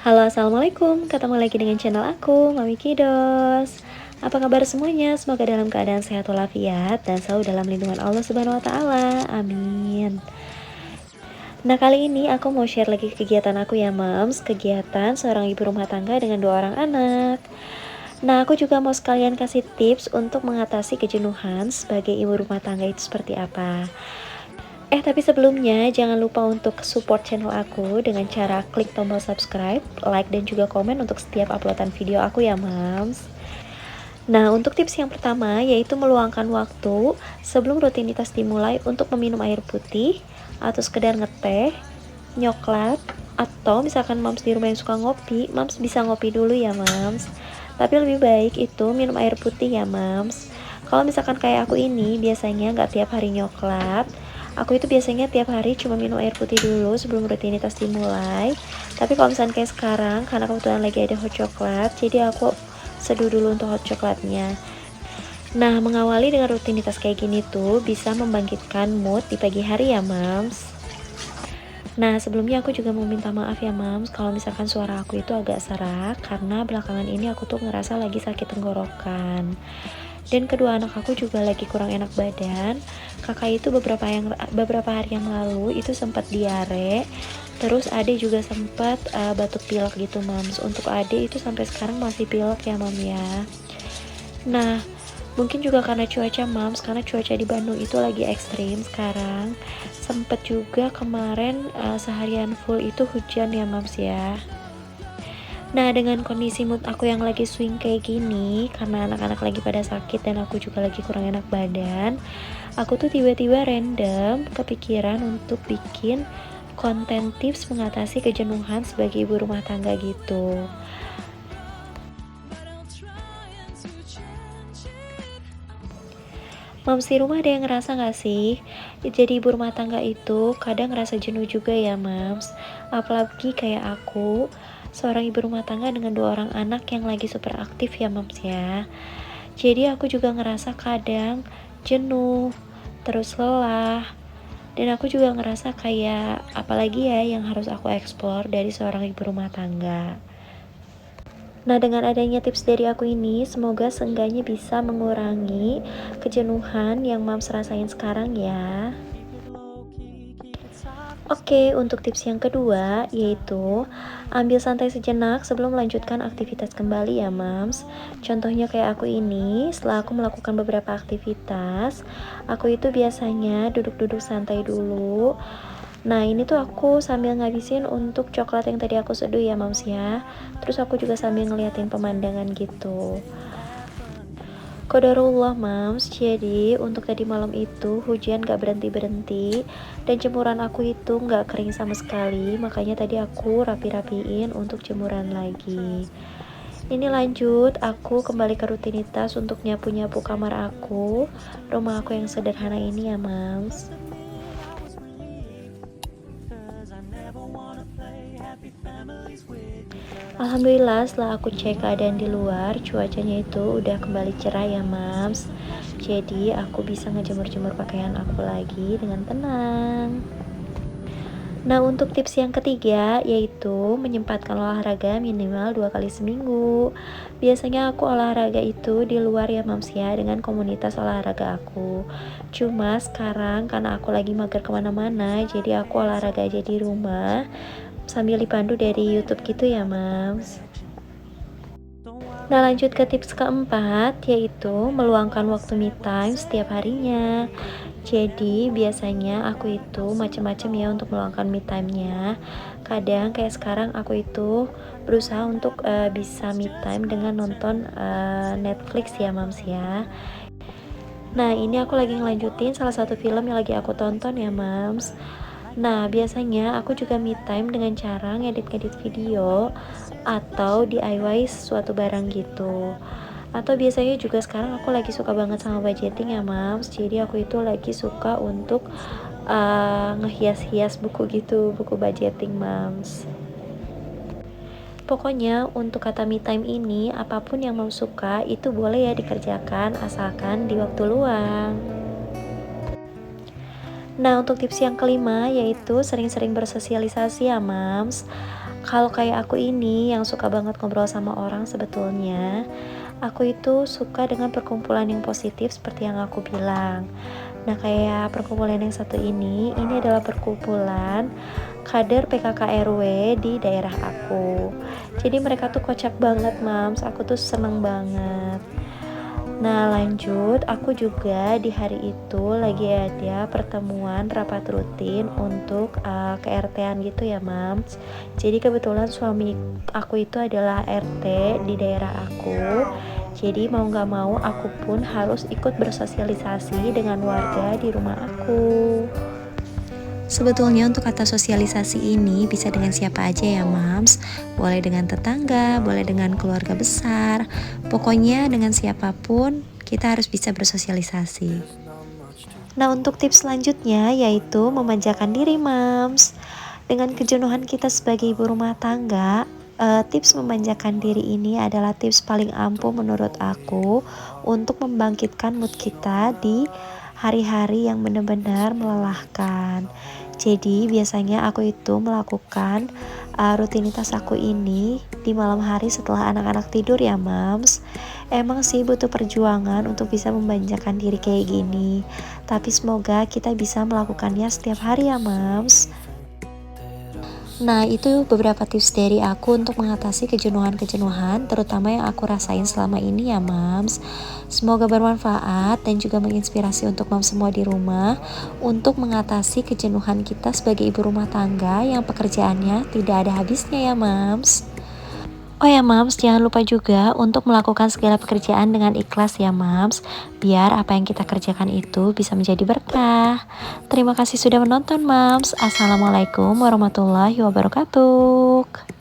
Halo, assalamualaikum. Ketemu lagi dengan channel aku, Mami Kidos. Apa kabar semuanya? Semoga dalam keadaan sehat walafiat dan selalu dalam lindungan Allah Subhanahu wa Ta'ala. Amin. Nah, kali ini aku mau share lagi kegiatan aku ya, Mams. Kegiatan seorang ibu rumah tangga dengan 2 orang anak. Nah, aku juga mau sekalian kasih tips untuk mengatasi kejenuhan sebagai ibu rumah tangga itu seperti apa. Tapi sebelumnya jangan lupa untuk support channel aku dengan cara klik tombol subscribe, like, dan juga komen untuk setiap uploadan video aku ya, Mams. Nah, untuk tips yang pertama yaitu meluangkan waktu sebelum rutinitas dimulai untuk meminum air putih atau sekedar ngeteh, nyoklat, atau misalkan Mams di rumah yang suka ngopi, Mams bisa ngopi dulu ya, Mams. Tapi lebih baik itu minum air putih ya, Mams. Kalau misalkan kayak aku ini biasanya nggak tiap hari nyoklat. Aku itu biasanya tiap hari cuma minum air putih dulu sebelum rutinitas dimulai. Tapi kalau misalkan kayak sekarang, karena kebetulan lagi ada hot coklat, jadi aku seduh dulu untuk hot coklatnya. Nah, mengawali dengan rutinitas kayak gini tuh bisa membangkitkan mood di pagi hari ya, Mams. Nah, sebelumnya aku juga mau minta maaf ya, Mams, kalau misalkan suara aku itu agak serak karena belakangan ini aku tuh ngerasa lagi sakit tenggorokan. Dan kedua anak aku juga lagi kurang enak badan. Kakak itu beberapa hari yang lalu itu sempat diare. Terus Ade juga sempat batuk pilek gitu, Mams. Untuk Ade itu sampai sekarang masih pilek ya, Mam ya. Nah, mungkin juga karena cuaca, Mams, karena cuaca di Bandung itu lagi ekstrim sekarang. Sempet juga kemarin seharian full itu hujan ya, Mams ya. Nah, dengan kondisi mood aku yang lagi swing kayak gini, karena anak-anak lagi pada sakit dan aku juga lagi kurang enak badan, aku tuh tiba-tiba random kepikiran untuk bikin konten tips mengatasi kejenuhan sebagai ibu rumah tangga gitu. Mams di rumah ada yang ngerasa gak sih? Jadi ibu rumah tangga itu kadang ngerasa jenuh juga ya, Mams. Apalagi kayak aku, seorang ibu rumah tangga dengan 2 orang anak yang lagi super aktif ya, Mams ya. Jadi aku juga ngerasa kadang jenuh, terus lelah. Dan aku juga ngerasa kayak apalagi ya yang harus aku eksplor dari seorang ibu rumah tangga. Nah, dengan adanya tips dari aku ini, semoga seenggaknya bisa mengurangi kejenuhan yang Mams rasain sekarang ya. Oke, untuk tips yang kedua, yaitu ambil santai sejenak sebelum melanjutkan aktivitas kembali ya, Mams. Contohnya kayak aku ini, setelah aku melakukan beberapa aktivitas, aku itu biasanya duduk-duduk santai dulu. Nah, ini tuh aku sambil ngabisin untuk coklat yang tadi aku seduh ya, Mams ya. Terus aku juga sambil ngeliatin pemandangan gitu. Qadarullah, Mams. Jadi untuk tadi malam itu hujan gak berhenti-berhenti dan jemuran aku itu gak kering sama sekali. Makanya tadi aku rapi-rapiin untuk jemuran lagi. Ini lanjut, aku kembali ke rutinitas untuk nyapu-nyapu kamar aku, rumah aku yang sederhana ini ya, Mams. Alhamdulillah setelah aku cek keadaan di luar, cuacanya itu udah kembali cerah ya, Mams. Jadi aku bisa ngejemur-jemur pakaian aku lagi dengan tenang. Nah, untuk tips yang ketiga yaitu menyempatkan olahraga minimal 2 kali seminggu. Biasanya aku olahraga itu di luar ya, Mams ya, dengan komunitas olahraga aku. Cuma sekarang karena aku lagi mager kemana-mana, jadi aku olahraga aja di rumah sambil dipandu dari YouTube gitu ya, Mams. Nah, lanjut ke tips keempat, yaitu meluangkan waktu me time setiap harinya. Jadi biasanya aku itu macam-macam ya untuk meluangkan me time-nya. Kadang kayak sekarang aku itu berusaha untuk bisa me time dengan nonton Netflix ya, Mams ya. Nah, ini aku lagi ngelanjutin salah satu film yang lagi aku tonton ya, Mams. Nah, biasanya aku juga me time dengan cara ngedit-ngedit video atau DIY suatu barang gitu. Atau biasanya juga sekarang aku lagi suka banget sama budgeting ya, Mams. Jadi aku itu lagi suka untuk ngehias-hias buku gitu, buku budgeting, Mams. Pokoknya untuk kata me time ini, apapun yang Mams suka itu boleh ya dikerjakan asalkan di waktu luang. Nah, untuk tips yang kelima yaitu sering-sering bersosialisasi ya, Mams. Kalau kayak aku ini yang suka banget ngobrol sama orang, sebetulnya aku itu suka dengan perkumpulan yang positif seperti yang aku bilang. Nah, kayak perkumpulan yang satu ini adalah perkumpulan kader PKK RW di daerah aku. Jadi mereka tuh kocak banget, Mams. Aku tuh seneng banget. Nah, lanjut, aku juga di hari itu lagi ada pertemuan rapat rutin untuk ke-RT-an gitu ya, Mams. Jadi kebetulan suami aku itu adalah RT di daerah aku. Jadi mau gak mau aku pun harus ikut bersosialisasi dengan warga di rumah aku. Sebetulnya untuk kata sosialisasi ini bisa dengan siapa aja ya, Mams. Boleh dengan tetangga, boleh dengan keluarga besar. Pokoknya dengan siapapun kita harus bisa bersosialisasi. Nah, untuk tips selanjutnya yaitu memanjakan diri, Mams. Dengan kejenuhan kita sebagai ibu rumah tangga, tips memanjakan diri ini adalah tips paling ampuh menurut aku untuk membangkitkan mood kita di hari-hari yang benar-benar melelahkan. Jadi biasanya aku itu melakukan rutinitas aku ini di malam hari setelah anak-anak tidur ya, Mams. Emang sih butuh perjuangan untuk bisa memanjakan diri kayak gini, tapi semoga kita bisa melakukannya setiap hari ya, Mams. Nah, itu beberapa tips dari aku untuk mengatasi kejenuhan-kejenuhan, terutama yang aku rasain selama ini ya, Mams. Semoga bermanfaat dan juga menginspirasi untuk Mams semua di rumah untuk mengatasi kejenuhan kita sebagai ibu rumah tangga yang pekerjaannya tidak ada habisnya ya, Mams. Oh ya, Mams, jangan lupa juga untuk melakukan segala pekerjaan dengan ikhlas ya, Mams, biar apa yang kita kerjakan itu bisa menjadi berkah. Terima kasih sudah menonton, Mams. Assalamualaikum warahmatullahi wabarakatuh.